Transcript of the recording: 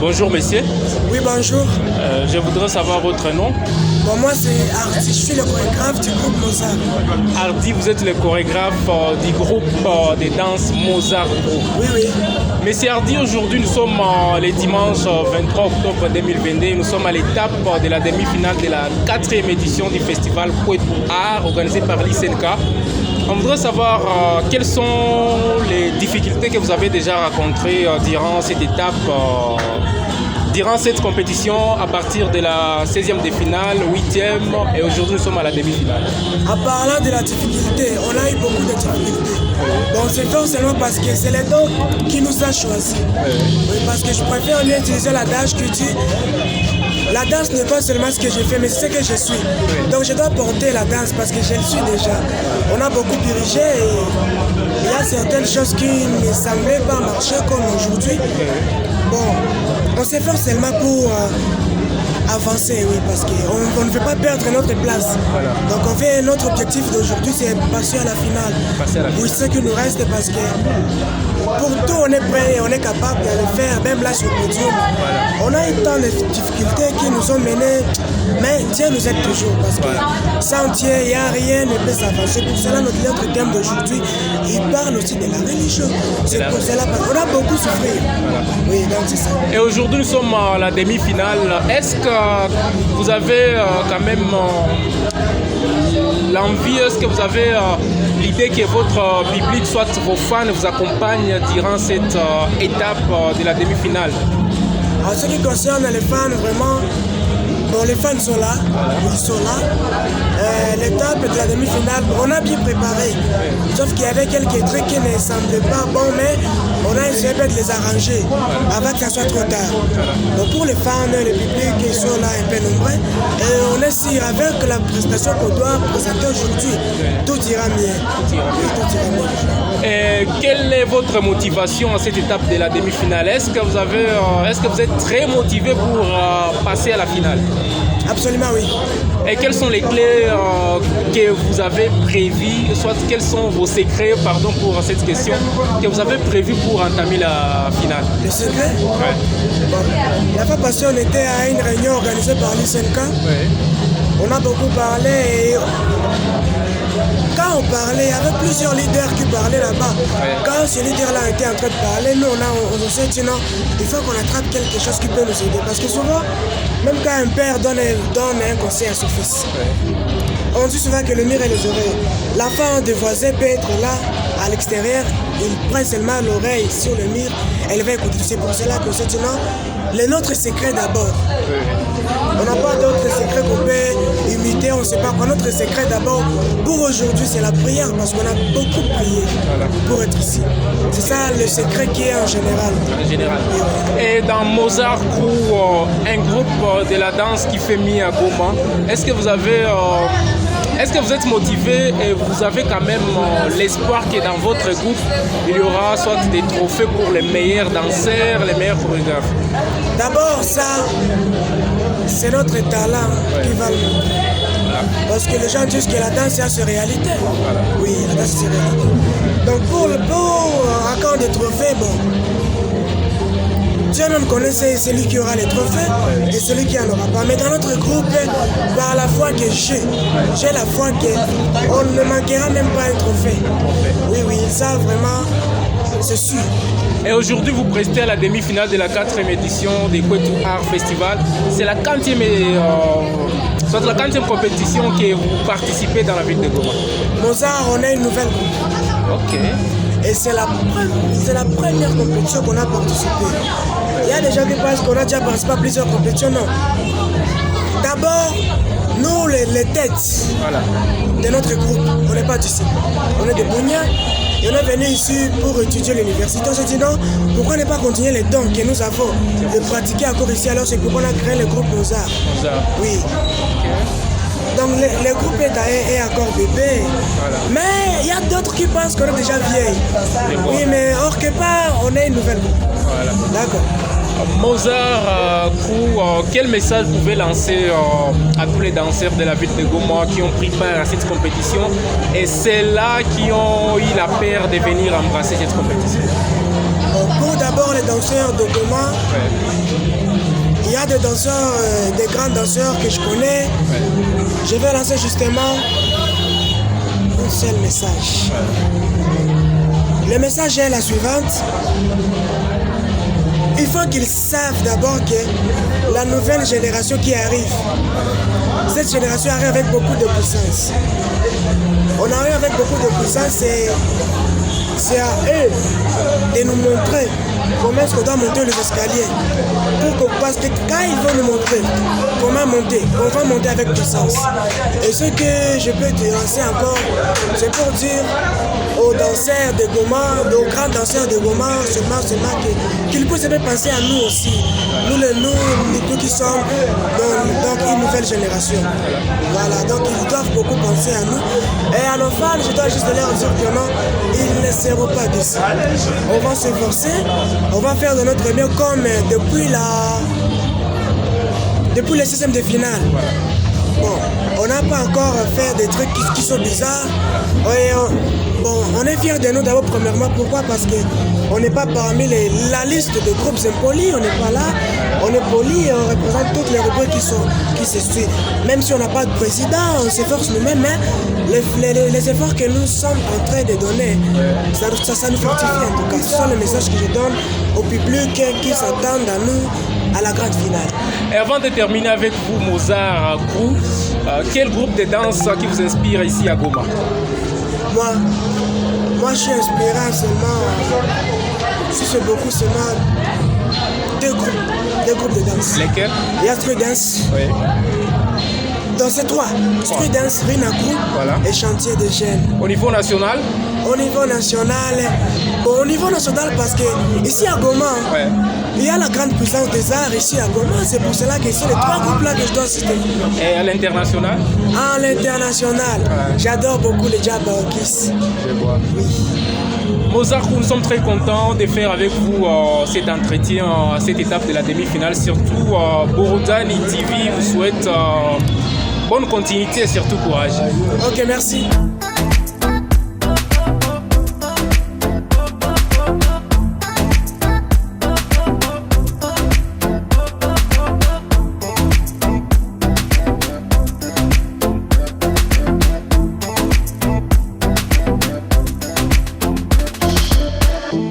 Bonjour messieurs. Oui, bonjour. Je voudrais savoir votre nom. Bon, moi c'est Hardy, je suis le chorégraphe du groupe Mozart. Hardy, vous êtes le chorégraphe du groupe de danse Mozart Group. Oui, oui. Monsieur Hardy, aujourd'hui nous sommes le dimanche 23 octobre 2022. Nous sommes à l'étape de la demi-finale de la 4e édition du festival Kwetu Art organisé par l'ICNK. On voudrait savoir quelles sont les difficultés que vous avez déjà rencontrées durant cette étape, durant cette compétition à partir de la 16e de finale, 8e et aujourd'hui nous sommes à la demi-finale. En parlant de la difficulté, on a eu beaucoup de difficultés. Bon, c'est forcément parce que c'est les dons qui nous a choisis. Oui, parce que je préfère mieux utiliser l'adage que dit la danse n'est pas seulement ce que je fais, mais c'est ce que je suis. Donc je dois porter la danse parce que je le suis déjà. On a beaucoup dirigé et il y a certaines choses qui ne semblaient pas marcher comme aujourd'hui. Bon, on s'est fait seulement pour avancer, oui, parce qu'on ne veut pas perdre notre place. Voilà. Donc on fait notre objectif d'aujourd'hui, c'est passer à la finale. Oui, ce qui nous reste parce que pour tout on est prêt, on est capable de le faire, même là sur le podium. On a eu tant de difficultés qui nous ont menés, mais Dieu nous aide toujours parce que sans Dieu, il n'y a rien ne peut s'avancer. Pour cela, notre thème d'aujourd'hui, il parle aussi de la religion. C'est pour cela qu'on a beaucoup souffert. Oui, donc c'est ça. Et aujourd'hui, nous sommes à la demi-finale. Est-ce que vous avez quand même l'envie, est-ce que vous avez l'idée que votre public, soit vos fans, vous accompagnent durant cette étape de la demi-finale? En ce qui concerne les fans, vraiment, bon, les fans sont là, ils sont là. L'étape de la demi-finale, on a bien préparé. Sauf qu'il y avait quelques trucs qui ne semblaient pas bons, mais on a essayé de les arranger avant que ça soit trop tard. Donc pour les fans, les publics, ils sont là un peu nombreux. Et on est sûr, avec la prestation qu'on doit présenter aujourd'hui, tout ira mieux. Oui, tout ira mieux. Et quelle est votre motivation à cette étape de la demi-finale? Est-ce que vous êtes très motivé pour passer à la finale? Absolument oui. Et quelles sont les clés que vous avez prévues, soit quels sont vos secrets, pardon pour cette question, que vous avez prévus pour entamer la finale? Les secrets? Ouais. Bon, la fois passée, on était à une réunion organisée par l'ICNK. Ouais. On a beaucoup parlé et quand on parlait, il y avait plusieurs leaders qui parlaient là-bas. Ouais. Quand ces leaders-là étaient en train de parler, nous on s'est dit non, il faut qu'on attrape quelque chose qui peut nous aider. Parce que souvent, même quand un père donne un conseil à son fils, on dit souvent que le mur et les oreilles. L'enfant des voisins peut être là, à l'extérieur, il prend seulement l'oreille sur le mur, elle va écouter. C'est pour cela qu'on s'est dit non, notre secret d'abord. On n'a pas d'autres secrets qu'on peut imiter, on ne sait pas quoi. Notre secret d'abord, pour aujourd'hui, c'est la prière, parce qu'on a beaucoup prié pour être ici. C'est ça le secret qui est en général. Et dans Mozart Group, un groupe de la danse qui fait mi à Goma, est-ce que vous êtes motivé et vous avez quand même l'espoir que dans votre groupe, il y aura soit des trophées pour les meilleurs danseurs, les meilleurs chorégraphes? D'abord, ça, c'est notre talent qui va le montrer. Parce que les gens disent que la danse, c'est réalité. Oui, la danse, c'est réalité. Donc, pour accord des trophées, bon, Dieu même connaît celui qui aura les trophées et celui qui n'en aura pas. Mais dans notre groupe, par la foi que j'ai la foi qu'on ne manquera même pas un trophée. Oui, oui, ça vraiment, c'est sûr. Et aujourd'hui, vous prestez à la demi-finale de la 4e édition des Kwetu Art Festival. C'est la 40e compétition que vous participez dans la ville de Goma. Mozart, on a une nouvelle groupe. Ok. Et c'est la première compétition qu'on a participé. Il y a des gens qui pensent qu'on a déjà participé à plusieurs compétitions. Non. D'abord, nous, les têtes de notre groupe, on n'est pas d'ici. On est de Bounia. Et on est venu ici pour étudier l'université. On s'est dit non, pourquoi ne pas continuer les dons que nous avons de pratiquer encore ici? Alors c'est pourquoi on a créé le groupe Mozart. Oui. Donc le groupe est encore bébé. Mais il y a d'autres qui pensent qu'on est déjà vieille. Oui, mais hors que part, on est une nouvelle groupe. D'accord. Mozart Crew, quel message vous pouvez lancer à tous les danseurs de la ville de Goma qui ont pris part à cette compétition et ceux-là qui ont eu la peur de venir embrasser cette compétition? pour d'abord les danseurs de Goma, il y a des danseurs, des grands danseurs que je connais. Je vais lancer justement un seul message. Le message est la suivante. Il faut qu'ils savent d'abord que la nouvelle génération qui arrive, cette génération arrive avec beaucoup de puissance. On arrive avec beaucoup de puissance et c'est à eux de nous montrer comment est-ce qu'on doit monter les escaliers. Parce que quand ils vont nous montrer comment monter, on va monter avec puissance. Et ce que je peux te lancer encore, c'est pour dire aux danseurs de Goma, aux grands danseurs de Goma, seulement qu'ils puissent penser à nous aussi. Nous qui sommes dans une nouvelle génération. Voilà, donc ils doivent beaucoup penser à nous. Et à nos fans, je dois juste leur dire que non, ils ne seront pas d'ici. On va s'efforcer, on va faire de notre mieux comme depuis le système de finale. Bon, on n'a pas encore fait des trucs qui sont bizarres. On est fiers de nous d'abord premièrement. Pourquoi? Parce qu'on n'est pas parmi la liste de groupes impolis, on n'est pas là. On est poli et on représente toutes les rubriques qui se suivent. Même si on n'a pas de président, on s'efforce nous-mêmes, mais les efforts que nous sommes en train de donner, ça nous fortifie en tout cas. Ce sont les messages que je donne au public qui s'attendent à nous à la grande finale. Et avant de terminer avec vous, Mozart Crew, quel groupe de danse qui vous inspire ici à Goma? Moi, je suis inspiré seulement, si c'est beaucoup, seulement deux groupes de danse. Lesquels? Il y a Street Dance. Oui. Donc c'est trois. Street Dance, Rina Crew et Chantier des Jeunes. Au niveau national? Au niveau national, parce que ici à Goma, il y a la grande puissance des arts ici à Goma. C'est pour cela que c'est les trois groupes-là que je dois citer. Et à l'international? À l'international, j'adore beaucoup les Jab Kiss. Je vois. Oui. Mozart, nous sommes très contents de faire avec vous cet entretien à cette étape de la demi-finale. Surtout, Borodani TV vous souhaite bonne continuité et surtout courage. Ok, merci.